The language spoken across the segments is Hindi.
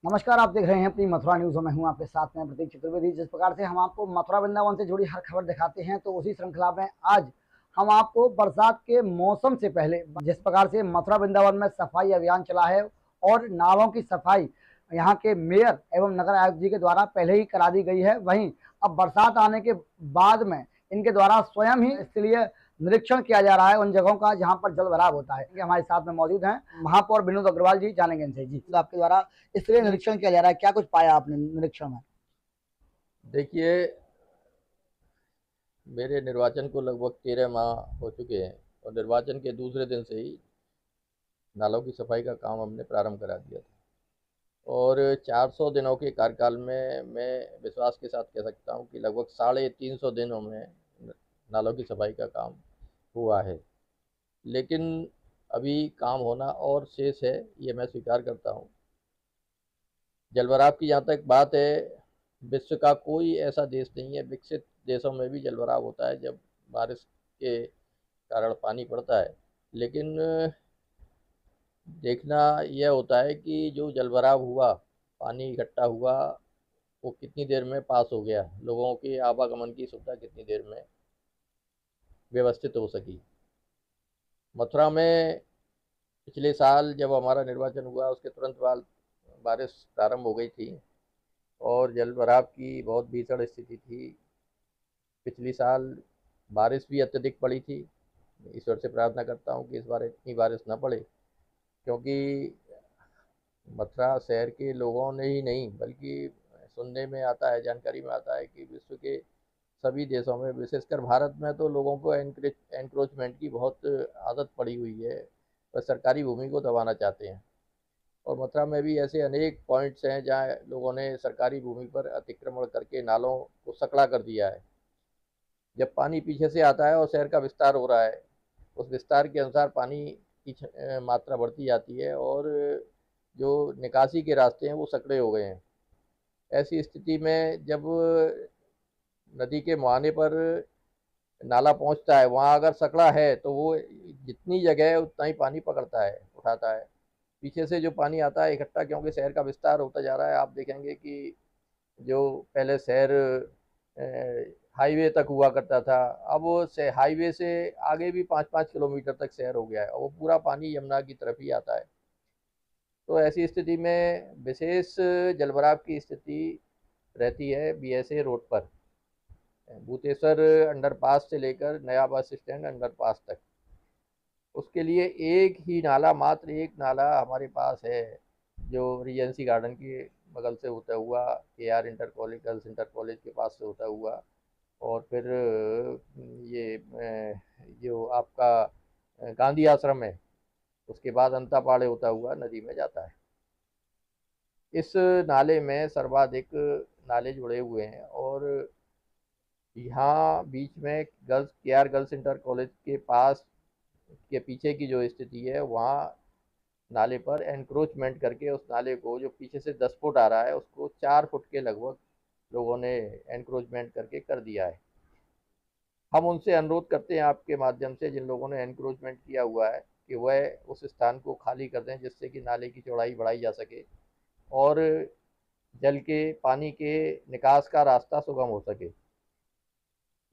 नमस्कार, आप देख रहे हैं अपनी मथुरा न्यूज़। मैं हूं आपके साथ में प्रतीक चतुर्वेदी। जिस प्रकार से हम आपको मथुरा वृंदावन से जुड़ी हर खबर दिखाते हैं, तो उसी श्रृंखला में आज हम आपको बरसात के मौसम से पहले जिस प्रकार से मथुरा वृंदावन में सफाई अभियान चला है और नालों की सफाई यहाँ के मेयर एवं नगर आयुक्त जी के द्वारा पहले ही करा दी गई है, वहीं अब बरसात आने के बाद में इनके द्वारा स्वयं ही इसके लिए निरीक्षण किया जा रहा है उन जगहों का जहां पर जल भराव होता है। हमारे साथ में मौजूद हैं महापौर विनोद अग्रवाल जी, जानेंगे इनसे। जी, तो आपके द्वारा इसलिए निरीक्षण किया जा रहा है, क्या कुछ पाया आपने निरीक्षण में? देखिए, मेरे निर्वाचन को लगभग 13 माह हो चुके हैं और निर्वाचन के दूसरे दिन से ही नालों की सफाई का काम हमने प्रारंभ करा दिया था। और 400 दिनों के कार्यकाल में मैं विश्वास के साथ कह सकता हूँ कि लगभग 350 दिनों में नालों की सफाई का काम हुआ है। लेकिन अभी काम होना और शेष है, ये मैं स्वीकार करता हूँ। जलभराव की जहाँ तक बात है, विश्व का कोई ऐसा देश नहीं है, विकसित देशों में भी जलभराव होता है जब बारिश के कारण पानी पड़ता है। लेकिन देखना यह होता है कि जो जलभराव हुआ, पानी इकट्ठा हुआ, वो कितनी देर में पास हो गया, लोगों के आवागमन की सुविधा कितनी देर में व्यवस्थित हो सकी। मथुरा में पिछले साल जब हमारा निर्वाचन हुआ, उसके तुरंत बाद बारिश प्रारंभ हो गई थी और जलभराव की बहुत भीषण स्थिति थी। पिछली साल बारिश भी अत्यधिक पड़ी थी। ईश्वर से प्रार्थना करता हूँ कि इस बार इतनी बारिश न पड़े, क्योंकि मथुरा शहर के लोगों ने ही नहीं बल्कि सुनने में आता है, जानकारी में आता है कि विश्व के सभी देशों में, विशेषकर भारत में तो लोगों को एनक्रोचमेंट की बहुत आदत पड़ी हुई है। वह सरकारी भूमि को दबाना चाहते हैं और मथुरा में भी ऐसे अनेक पॉइंट्स हैं जहाँ लोगों ने सरकारी भूमि पर अतिक्रमण करके नालों को सकड़ा कर दिया है। जब पानी पीछे से आता है और शहर का विस्तार हो रहा है, उस विस्तार के अनुसार पानी की मात्रा बढ़ती जाती है और जो निकासी के रास्ते हैं वो सकड़े हो गए हैं। ऐसी स्थिति में जब नदी के मुहाने पर नाला पहुंचता है, वहाँ अगर सकड़ा है तो वो जितनी जगह है उतना ही पानी पकड़ता है, उठाता है। पीछे से जो पानी आता है इकट्ठा, क्योंकि शहर का विस्तार होता जा रहा है, आप देखेंगे कि जो पहले शहर हाईवे तक हुआ करता था, अब से हाईवे से आगे भी 5-5 किलोमीटर तक शहर हो गया है और वो पूरा पानी यमुना की तरफ ही आता है। तो ऐसी स्थिति में विशेष जलभराव की स्थिति रहती है बीएसए रोड पर, भूतेश्वर अंडरपास से लेकर नया बस स्टैंड अंडरपास तक। उसके लिए एक ही नाला, मात्र एक नाला हमारे पास है, जो रीजेंसी गार्डन के बगल से होता हुआ K R inter college, girls inter college के पास से होता हुआ और फिर ये जो आपका गांधी आश्रम है, उसके बाद अंतापाड़े होता हुआ नदी में जाता है। इस नाले में सर्वाधिक नाले जुड़े हुए हैं और यहाँ बीच में गर्ल्स के आर गर्ल्स इंटर कॉलेज के पास के पीछे की जो स्थिति है, वहाँ नाले पर एनक्रोचमेंट करके उस नाले को, जो पीछे से 10 फुट आ रहा है, उसको 4 फुट के लगभग लोगों ने एनक्रोचमेंट करके कर दिया है। हम उनसे अनुरोध करते हैं आपके माध्यम से, जिन लोगों ने एनक्रोचमेंट किया हुआ है, कि वह उस स्थान को खाली कर दें, जिससे कि नाले की चौड़ाई बढ़ाई जा सके और जल के, पानी के निकास का रास्ता सुगम हो सके।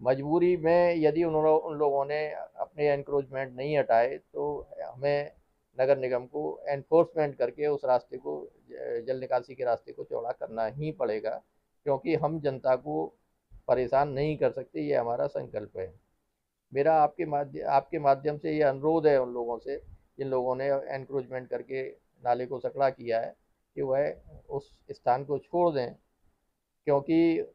मजबूरी में यदि उन लोगों ने अपने एनक्रोचमेंट नहीं हटाए तो हमें नगर निगम को एनफोर्समेंट करके उस रास्ते को, जल निकासी के रास्ते को चौड़ा करना ही पड़ेगा, क्योंकि हम जनता को परेशान नहीं कर सकते, ये हमारा संकल्प है। मेरा आपके माध्यम से ये अनुरोध है उन लोगों से जिन लोगों ने एनक्रोचमेंट करके नाले को सकड़ा किया है, कि वह उस स्थान को छोड़ दें, क्योंकि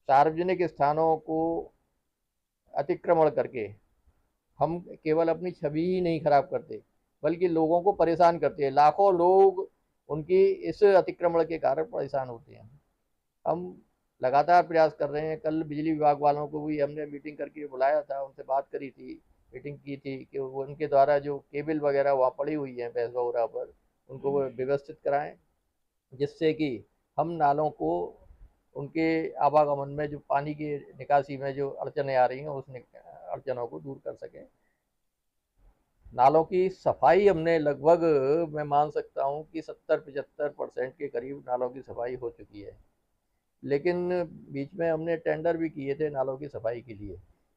सार्वजनिक स्थानों को अतिक्रमण करके हम केवल अपनी छवि ही नहीं खराब करते, बल्कि लोगों को परेशान करते हैं। लाखों लोग उनकी इस अतिक्रमण के कारण परेशान होते हैं। हम लगातार प्रयास कर रहे हैं। कल बिजली विभाग वालों को भी हमने मीटिंग करके बुलाया था, उनसे बात करी थी, मीटिंग की थी कि वो उनके द्वारा जो केबल वगैरह वहाँ पड़ी हुई हैं वगैरह पर, उनको वो व्यवस्थित कराएं, जिससे कि हम नालों को, उनके आवागमन में जो पानी की निकासी में जो अड़चनें आ रही हैं, उस अड़चनों को दूर कर सकें। नालों की सफाई हमने लगभग, मैं मान सकता हूँ कि 70-75% के करीब नालों की सफाई हो चुकी है। लेकिन बीच में हमने टेंडर भी किए थे नालों की सफाई के लिए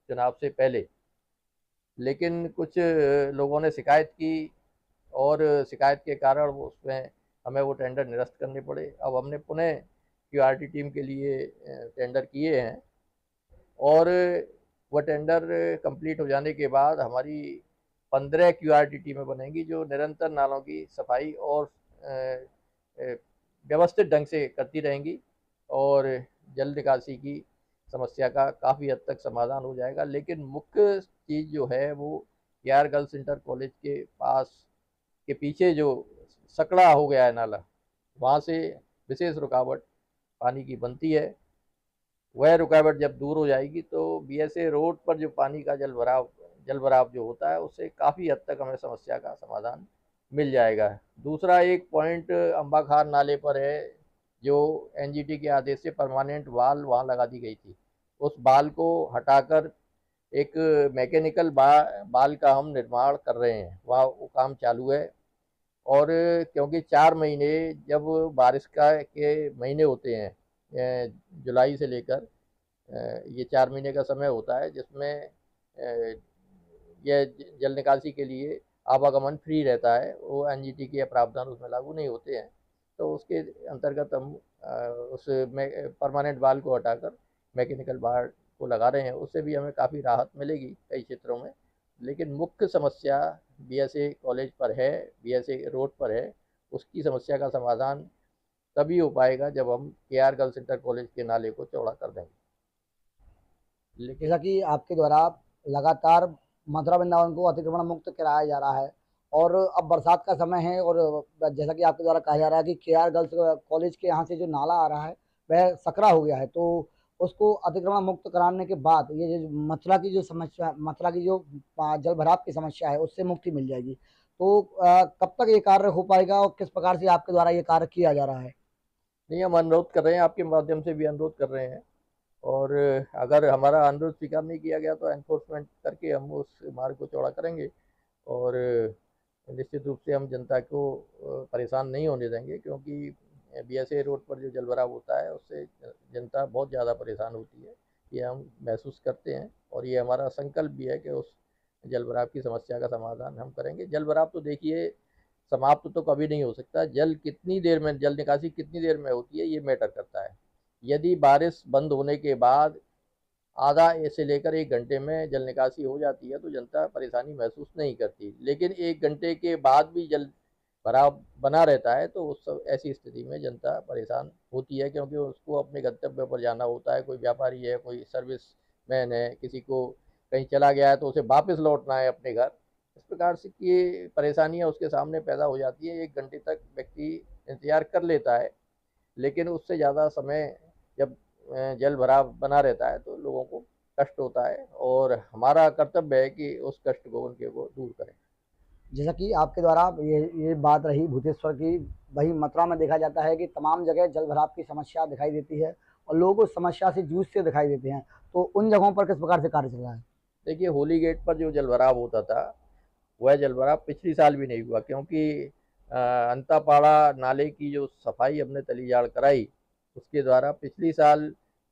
चुनाव से पहले, लेकिन कुछ लोगों ने शिकायत की और शिकायत के कारण वो उसमें हमें वो टेंडर निरस्त करने पड़े। अब हमने पुनः क्यूआरटी टीम के लिए टेंडर किए हैं और वह टेंडर कंप्लीट हो जाने के बाद हमारी 15 क्यूआरटी टीमें बनेंगी जो निरंतर नालों की सफाई और व्यवस्थित ढंग से करती रहेंगी और जल निकासी की समस्या का काफ़ी हद तक समाधान हो जाएगा। लेकिन मुख्य चीज़ जो है वो केआर गर्ल्स इंटर कॉलेज के पास के पीछे जो सकड़ा हो गया है नाला, वहाँ से विशेष रुकावट पानी की बनती है। वह रुकावट जब दूर हो जाएगी तो बीएसए रोड पर जो पानी का जल भराव जो होता है उससे काफ़ी हद तक हमें समस्या का समाधान मिल जाएगा। दूसरा एक पॉइंट अम्बाखार नाले पर है जो एनजीटी के आदेश से परमानेंट वाल वहाँ लगा दी गई थी। उस बाल को हटाकर एक मैकेनिकल बाल का हम निर्माण कर रहे हैं, वहाँ वो काम चालू है। और क्योंकि 4 महीने जब बारिश के महीने होते हैं, जुलाई से लेकर ये 4 महीने का समय होता है जिसमें यह जल निकासी के लिए आवागमन फ्री रहता है, वो एनजीटी के प्रावधान उसमें लागू नहीं होते हैं। तो उसके अंतर्गत हम उस परमानेंट बाल को हटाकर मैकेनिकल बाल को लगा रहे हैं, उससे भी हमें काफ़ी राहत मिलेगी कई क्षेत्रों में। लेकिन मुख्य समस्या बीएसए कॉलेज पर है, बीएसए रोड पर है। उसकी समस्या का समाधान तभी हो पाएगा जब हम केआर गर्ल्स इंटर कॉलेज के नाले को चौड़ा कर देंगे। लेकिन जैसा कि आपके द्वारा लगातार मथुरा वृंदावन को अतिक्रमण मुक्त कराया जा रहा है और अब बरसात का समय है और जैसा कि आपके द्वारा कहा जा रहा है कि केआर गर्ल्स कॉलेज के यहाँ से जो नाला आ रहा है वह सकरा हो गया है, तो उसको अतिक्रमण मुक्त कराने के बाद ये जो मथुरा की जो समस्या, मथुरा की जो जल भराव की समस्या है उससे मुक्ति मिल जाएगी। तो कब तक ये कार्य हो पाएगा और किस प्रकार से आपके द्वारा ये कार्य किया जा रहा है? नहीं, हम अनुरोध कर रहे हैं, आपके माध्यम से भी अनुरोध कर रहे हैं और अगर हमारा अनुरोध स्वीकार नहीं किया गया तो एनफोर्समेंट करके हम उस मार्ग को चौड़ा करेंगे और निश्चित रूप से हम जनता को परेशान नहीं होने देंगे, क्योंकि बीएसए रोड पर जो जल भराव होता है उससे जनता बहुत ज़्यादा परेशान होती है, ये हम महसूस करते हैं और ये हमारा संकल्प भी है कि उस जल भराव की समस्या का समाधान हम करेंगे। जल भराव तो देखिए समाप्त तो कभी नहीं हो सकता, जल कितनी देर में, जल निकासी कितनी देर में होती है ये मैटर करता है। यदि बारिश बंद होने के बाद आधा से लेकर 1 घंटे में जल निकासी हो जाती है तो जनता परेशानी महसूस नहीं करती, लेकिन 1 घंटे के बाद भी जल भराव बना रहता है तो उस सब ऐसी स्थिति में जनता परेशान होती है, क्योंकि उसको अपने गंतव्य पर जाना होता है। कोई व्यापारी है, कोई सर्विस मैन है, किसी को कहीं चला गया है तो उसे वापस लौटना है अपने घर। इस प्रकार से ये परेशानियाँ उसके सामने पैदा हो जाती है। 1 घंटे तक व्यक्ति इंतज़ार कर लेता है, लेकिन उससे ज़्यादा समय जब जल भराव बना रहता है तो लोगों को कष्ट होता है और हमारा कर्तव्य है कि उस कष्ट को उनके को दूर करें। जैसा कि आपके द्वारा ये बात रही भूतेश्वर की, वही मथुरा में देखा जाता है कि तमाम जगह जल भराव की समस्या दिखाई देती है और लोग उस समस्या से जूझते दिखाई देते हैं, तो उन जगहों पर किस प्रकार से कार्य चल रहा है? देखिए, होली गेट पर जो जल भराव होता था वह जल भराव पिछली साल भी नहीं हुआ, क्योंकि अंतापाड़ा नाले की जो सफाई हमने तलीजाड़ कराई उसके द्वारा पिछली साल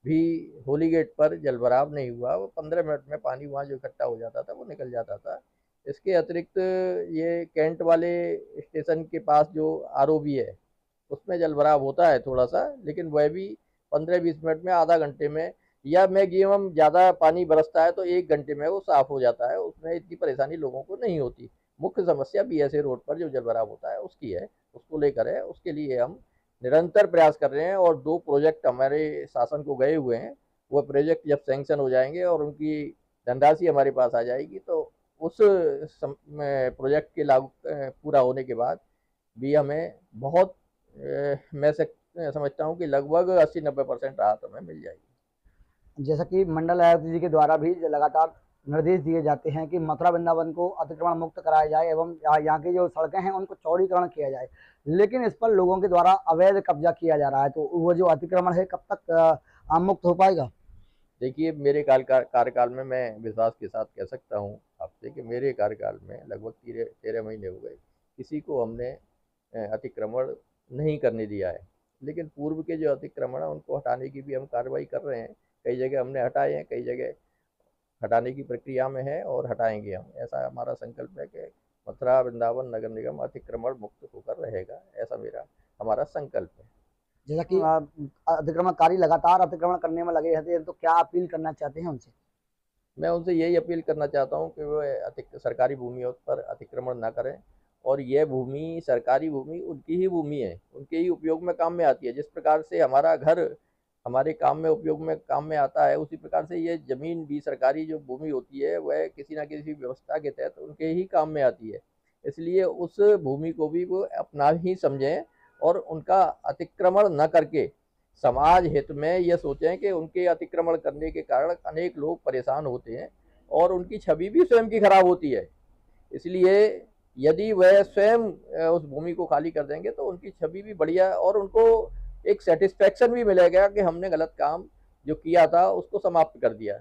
भी होली गेट पर जल भराव नहीं हुआ। वो 15 मिनट में पानी वहाँ जो इकट्ठा हो जाता था वो निकल जाता था। इसके अतिरिक्त ये कैंट वाले स्टेशन के पास जो आरओबी है उसमें जल भराव होता है थोड़ा सा, लेकिन वह भी 15-20 मिनट में, आधा घंटे में या मैक्सिमम ज़्यादा पानी बरसता है तो 1 घंटे में वो साफ़ हो जाता है, उसमें इतनी परेशानी लोगों को नहीं होती। मुख्य समस्या बीएसए रोड पर जो जल भराव होता है उसकी है, उसको लेकर है। उसके लिए हम निरंतर प्रयास कर रहे हैं और 2 प्रोजेक्ट हमारे शासन को गए हुए हैं। वो प्रोजेक्ट जब सैंक्शन हो जाएंगे और उनकी धनराशि हमारे पास आ जाएगी तो उस प्रोजेक्ट के लागू पूरा होने के बाद भी हमें बहुत मैं समझता हूँ कि लगभग 80-90% राहत हमें मिल जाएगी। जैसा कि मंडल आयुक्त जी के द्वारा भी लगातार निर्देश दिए जाते हैं कि मथुरा वृंदावन को अतिक्रमण मुक्त कराया जाए एवं यहाँ की जो सड़कें हैं उनको चौड़ीकरण किया जाए, लेकिन इस पर लोगों के द्वारा अवैध कब्जा किया जा रहा है, तो वो जो अतिक्रमण है कब तक मुक्त हो पाएगा? देखिए, मेरे कार्यकाल में मैं विश्वास के साथ कह सकता हूँ आपसे कि मेरे कार्यकाल में लगभग 13 महीने हो गए, किसी को हमने अतिक्रमण नहीं करने दिया है। लेकिन पूर्व के जो अतिक्रमण हैं उनको हटाने की भी हम कार्रवाई कर रहे हैं। कई जगह हमने हटाए हैं, कई जगह हटाने की प्रक्रिया में है और हटाएंगे हम। ऐसा हमारा संकल्प है कि मथुरा वृंदावन नगर निगम अतिक्रमण मुक्त होकर रहेगा, ऐसा हमारा संकल्प है। जैसा कि अतिक्रमणकारी लगातार अतिक्रमण करने में लगे रहते हैं, तो क्या अपील करना चाहते हैं उनसे? मैं उनसे यही अपील करना चाहता हूँ कि वो सरकारी भूमियों पर अतिक्रमण ना करें, और यह भूमि सरकारी भूमि उनकी ही भूमि है, उनके ही उपयोग में काम में आती है। जिस प्रकार से हमारा घर हमारे काम में उपयोग में काम में आता है, उसी प्रकार से ये ज़मीन भी सरकारी जो भूमि होती है वह किसी न किसी व्यवस्था के तहत उनके ही काम में आती है। इसलिए उस भूमि को भी वो अपना ही समझें और उनका अतिक्रमण न करके समाज हित में ये सोचें कि उनके अतिक्रमण करने के कारण अनेक लोग परेशान होते हैं और उनकी छवि भी स्वयं की खराब होती है। इसलिए यदि वह स्वयं उस भूमि को खाली कर देंगे तो उनकी छवि भी बढ़िया और उनको एक सेटिस्फेक्शन भी मिलेगा कि हमने गलत काम जो किया था उसको समाप्त कर दिया।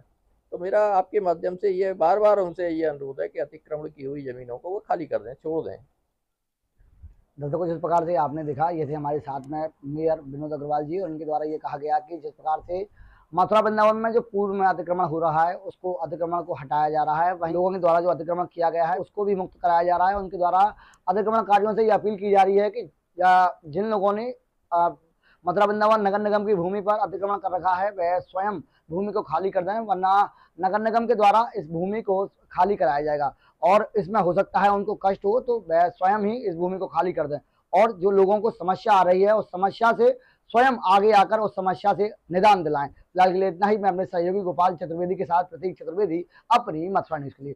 तो मेरा आपके माध्यम से ये बार-बार उनसे ये अनुरोध है कि अतिक्रमण की हुई ज़मीनों को वो खाली कर दें, छोड़ दें। दर्शकों, जिस प्रकार से आपने देखा, ये थे हमारे साथ में मेयर विनोद अग्रवाल जी, और उनके द्वारा ये कहा गया कि जिस प्रकार से मथुरा वृंदावन में जो पूर्व में अतिक्रमण हो रहा है उसको अतिक्रमण को हटाया जा रहा है, वहीं लोगों के द्वारा जो अतिक्रमण किया गया है उसको भी मुक्त कराया जा रहा है। उनके द्वारा अतिक्रमणकारियों से ये अपील की जा रही है कि जिन लोगों ने मथुरा वृंदावन नगर निगम की भूमि पर अतिक्रमण कर रखा है वह स्वयं भूमि को खाली कर दें, वरना नगर निगम के द्वारा इस भूमि को खाली कराया जाएगा और इसमें हो सकता है उनको कष्ट हो तो वह स्वयं ही इस भूमि को खाली कर दें। और जो लोगों को समस्या आ रही है उस समस्या से स्वयं आगे आकर उस समस्या से निदान दिलाएं। फिलहाल के लिए इतना ही। मैं अपने सहयोगी गोपाल चतुर्वेदी के साथ प्रतीक चतुर्वेदी, अपनी मथुरा न्यूज़ के लिए।